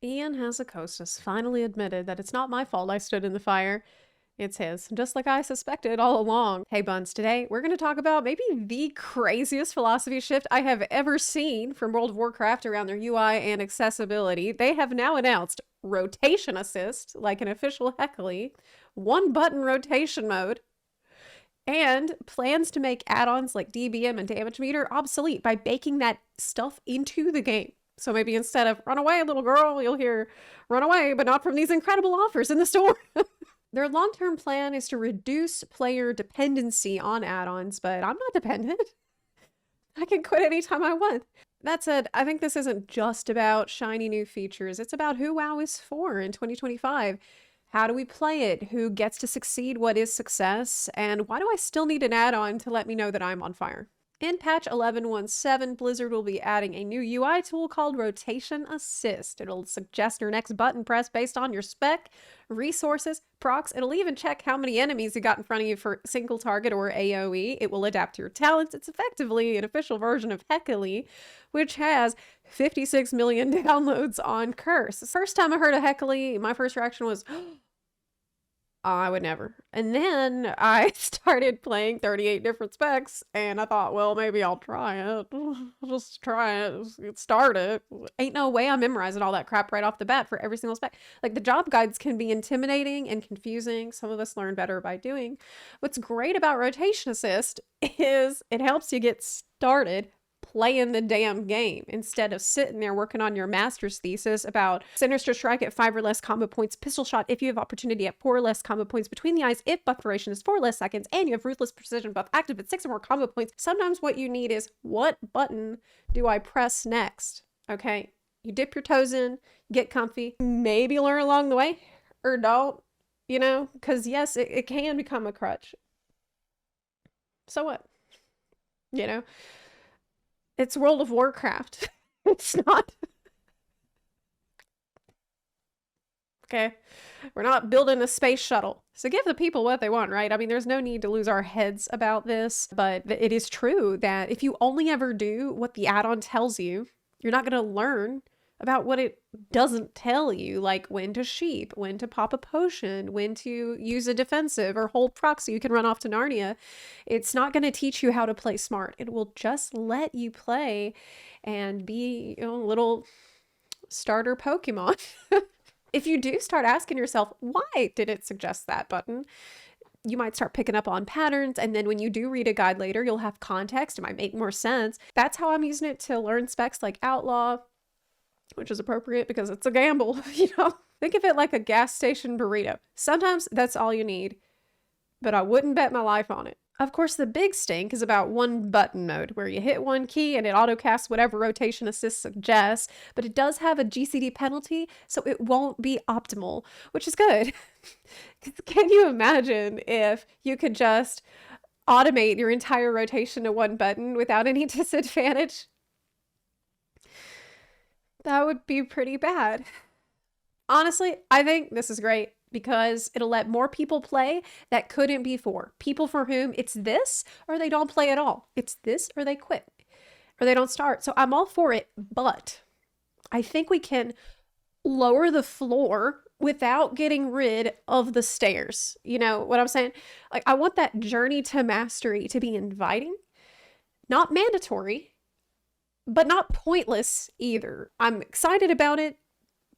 Ian Hazacostas finally admitted that it's not my fault I stood in the fire. It's his, just like I suspected all along. Hey Buns, today we're going to talk about maybe the craziest philosophy shift I have ever seen from World of Warcraft around their UI and accessibility. They have now announced rotation assist, like an official EHEHEE, one button rotation mode, and plans to make add-ons like DBM and damage meter obsolete by baking that stuff into the game. So maybe instead of "run away, little girl," you'll hear "run away, but not from these incredible offers in the store." Their long-term plan is to reduce player dependency on add-ons, but I'm not dependent. I can quit anytime I want. That said, I think this isn't just about shiny new features. It's about who WoW is for in 2025. How do we play it? Who gets to succeed? What is success? And why do I still need an add-on to let me know that I'm on fire? In patch 11.17, Blizzard will be adding a new UI tool called Rotation Assist. It'll suggest your next button press based on your spec, resources, procs. It'll even check how many enemies you got in front of you for single target or AoE. It will adapt to your talents. It's effectively an official version of EHEHEE, which has 56 million downloads on Curse. The first time I heard of EHEHEE, my first reaction was, I would never. And then I started playing 38 different specs and I thought, well, maybe I'll try it. I'll just try it. Start it. Ain't no way I'm memorizing all that crap right off the bat for every single spec. Like, the job guides can be intimidating and confusing. Some of us learn better by doing. What's great about Rotation Assist is it helps you get started playing the damn game instead of sitting there working on your master's thesis about Sinister Strike at 5 or less combo points, Pistol Shot if you have opportunity at 4 or less combo points between the eyes if buff duration is 4 or less seconds, and you have Ruthless Precision buff active at 6 or more combo points. Sometimes what you need is, what button do I press next? Okay, you dip your toes in, get comfy, maybe learn along the way, or don't, you know, because yes, it can become a crutch. So what? You know? It's World of Warcraft. It's not. Okay. We're not building a space shuttle. So give the people what they want, right? I mean, there's no need to lose our heads about this, but it is true that if you only ever do what the add-on tells you, you're not going to learn about what it doesn't tell you, like when to sheep, when to pop a potion, when to use a defensive or hold proc so you can run off to Narnia. It's not going to teach you how to play smart. It will just let you play and be, you know, a little starter Pokemon. If you do start asking yourself, why did it suggest that button? You might start picking up on patterns, and then when you do read a guide later, you'll have context. It might make more sense. That's how I'm using it to learn specs like Outlaw, which is appropriate because it's a gamble, you know? Think of it like a gas station burrito. Sometimes that's all you need, but I wouldn't bet my life on it. Of course, the big stink is about one button mode, where you hit one key and it auto-casts whatever Rotation Assist suggests, but it does have a GCD penalty, so it won't be optimal, which is good. Can you imagine if you could just automate your entire rotation to one button without any disadvantage? That would be pretty bad. Honestly, I think this is great because it'll let more people play that couldn't before. People for whom it's this or they don't play at all. It's this or they quit or they don't start. So I'm all for it, but I think we can lower the floor without getting rid of the stairs. You know what I'm saying? Like, I want that journey to mastery to be inviting, not mandatory, but not pointless either. I'm excited about it,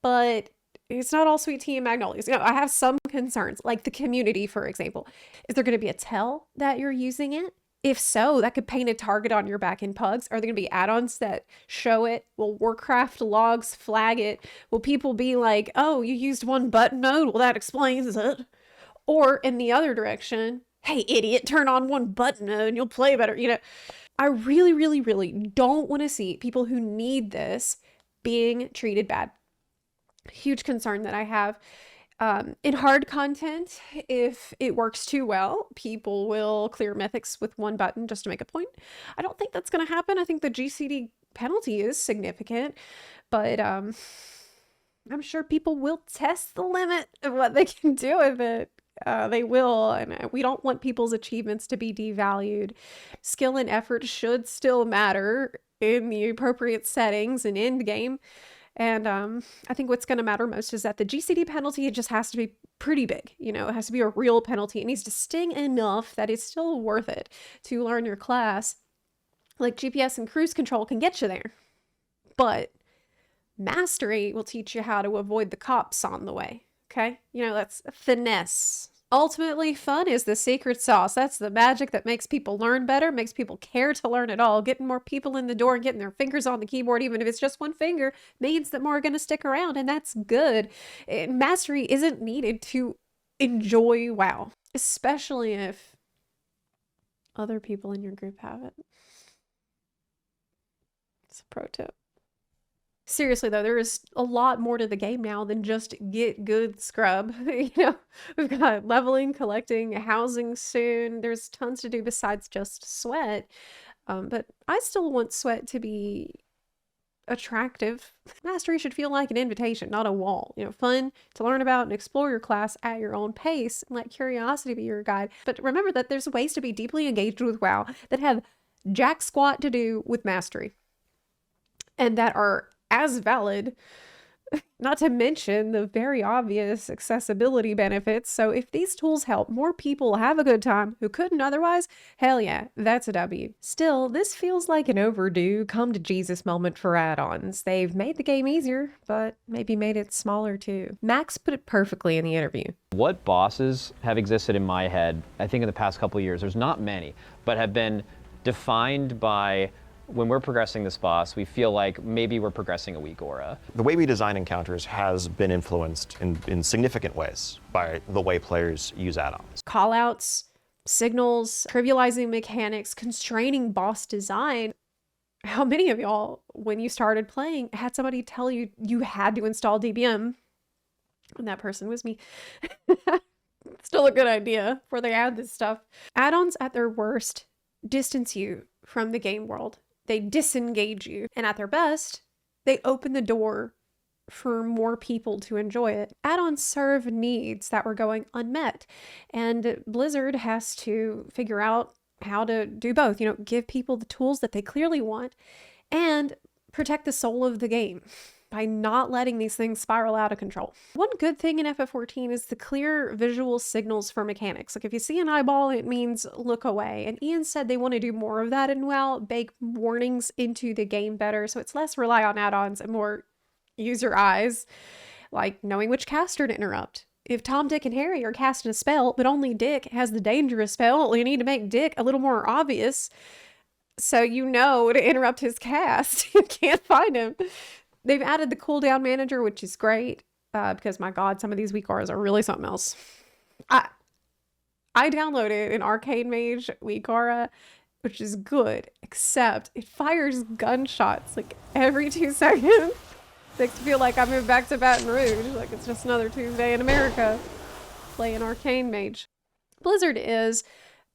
but it's not all sweet tea and magnolias. You know, I have some concerns, like the community, for example. Is there going to be a tell that you're using it? If so, that could paint a target on your back in pugs. Are there going to be add-ons that show it? Will Warcraft logs flag it? Will people be like, oh, you used one button mode? Well, that explains it. Or in the other direction, hey, idiot, turn on one button mode and you'll play better, you know? I really, really, really don't want to see people who need this being treated bad. Huge concern that I have. In hard content, if it works too well, people will clear mythics with one button just to make a point. I don't think that's going to happen. I think the GCD penalty is significant, but I'm sure people will test the limit of what they can do with it. They will, and we don't want people's achievements to be devalued. Skill and effort should still matter in the appropriate settings and end game. And I think what's going to matter most is that the GCD penalty, it just has to be pretty big. You know, it has to be a real penalty. It needs to sting enough that it's still worth it to learn your class. Like GPS and cruise control can get you there. But mastery will teach you how to avoid the cops on the way. Okay? You know, that's finesse. Ultimately, fun is the secret sauce. That's the magic that makes people learn better, makes people care to learn at all. Getting more people in the door and getting their fingers on the keyboard, even if it's just one finger, means that more are going to stick around, and that's good. Mastery isn't needed to enjoy WoW, especially if other people in your group have it. It's a pro tip. Seriously though, there is a lot more to the game now than just get good scrub. You know, we've got leveling, collecting, housing soon. There's tons to do besides just sweat. But I still want sweat to be attractive. Mastery should feel like an invitation, not a wall. You know, fun to learn about and explore your class at your own pace and let curiosity be your guide. But remember that there's ways to be deeply engaged with WoW that have jack squat to do with mastery, and that are as valid, not to mention the very obvious accessibility benefits. So if these tools help more people have a good time who couldn't otherwise, hell yeah, that's a W. Still, this feels like an overdue come to Jesus moment for add-ons. They've made the game easier, but maybe made it smaller too. Max put it perfectly in the interview. What bosses have existed in my head, I think in the past couple of years, there's not many, but have been defined by when we're progressing this boss, we feel like maybe we're progressing a weak aura. The way we design encounters has been influenced in significant ways by the way players use add-ons. Callouts, signals, trivializing mechanics, constraining boss design. How many of y'all, when you started playing, had somebody tell you you had to install DBM? And that person was me. Still a good idea before they add this stuff. Add-ons at their worst distance you from the game world. They disengage you. And at their best, they open the door for more people to enjoy it. Add-ons serve needs that were going unmet. And Blizzard has to figure out how to do both. You know, give people the tools that they clearly want and protect the soul of the game by not letting these things spiral out of control. One good thing in FF14 is the clear visual signals for mechanics. Like if you see an eyeball, it means look away. And Ian said they want to do more of that in WoW, bake warnings into the game better, so it's less rely on add-ons and more use your eyes, like knowing which caster to interrupt. If Tom, Dick, and Harry are casting a spell, but only Dick has the dangerous spell, you need to make Dick a little more obvious so you know to interrupt his cast. You can't find him. They've added the cooldown manager, which is great, because my God, some of these weak auras are really something else. I downloaded an Arcade Mage weak aura, which is good, except it fires gunshots like every 2 seconds. Makes me feel like I moved back to Baton Rouge, like it's just another Tuesday in America playing Arcade Mage. Blizzard is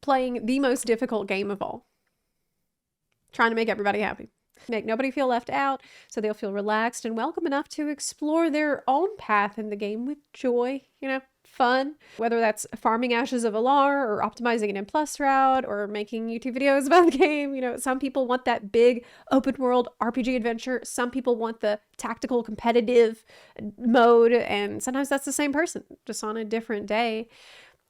playing the most difficult game of all, trying to make everybody happy. Make nobody feel left out, so they'll feel relaxed and welcome enough to explore their own path in the game with joy, you know, fun. Whether that's farming Ashes of Alar or optimizing an M+ route or making YouTube videos about the game. You know, some people want that big open world RPG adventure. Some people want the tactical competitive mode, and sometimes that's the same person, just on a different day.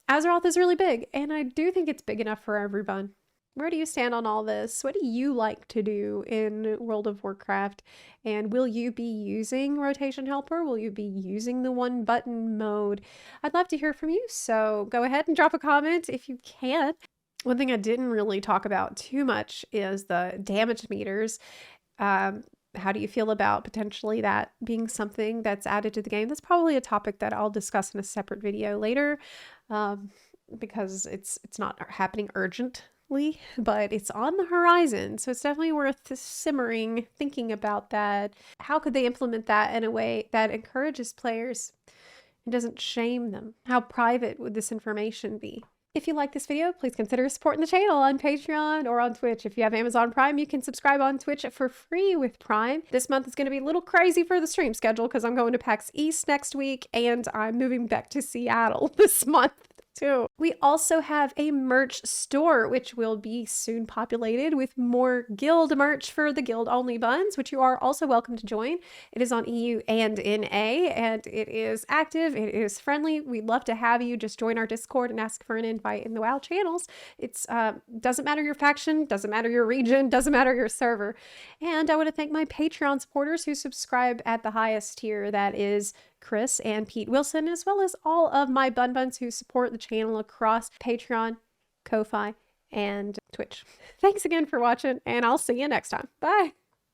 Azeroth is really big, and I do think it's big enough for everyone. Where do you stand on all this? What do you like to do in World of Warcraft? And will you be using Rotation Helper? Will you be using the one button mode? I'd love to hear from you, so go ahead and drop a comment if you can. One thing I didn't really talk about too much is the damage meters. How do you feel about potentially that being something that's added to the game? That's probably a topic that I'll discuss in a separate video later, because it's not happening urgently, but it's on the horizon. So it's definitely worth simmering, thinking about that. How could they implement that in a way that encourages players and doesn't shame them? How private would this information be? If you like this video, please consider supporting the channel on Patreon or on Twitch. If you have Amazon Prime, you can subscribe on Twitch for free with Prime. This month is going to be a little crazy for the stream schedule because I'm going to PAX East next week and I'm moving back to Seattle this month. too. We also have a merch store, which will be soon populated with more guild merch for the guild only buns, which you are also welcome to join. It is on EU and NA, and it is active, it is friendly. We'd love to have you just join our Discord and ask for an invite in the WoW channels. It's doesn't matter your faction, doesn't matter your region, doesn't matter your server. And I want to thank my Patreon supporters who subscribe at the highest tier. That is Chris and Pete Wilson, as well as all of my bun buns who support the channel across Patreon, Ko-Fi, and Twitch. Thanks again for watching, and I'll see you next time. Bye!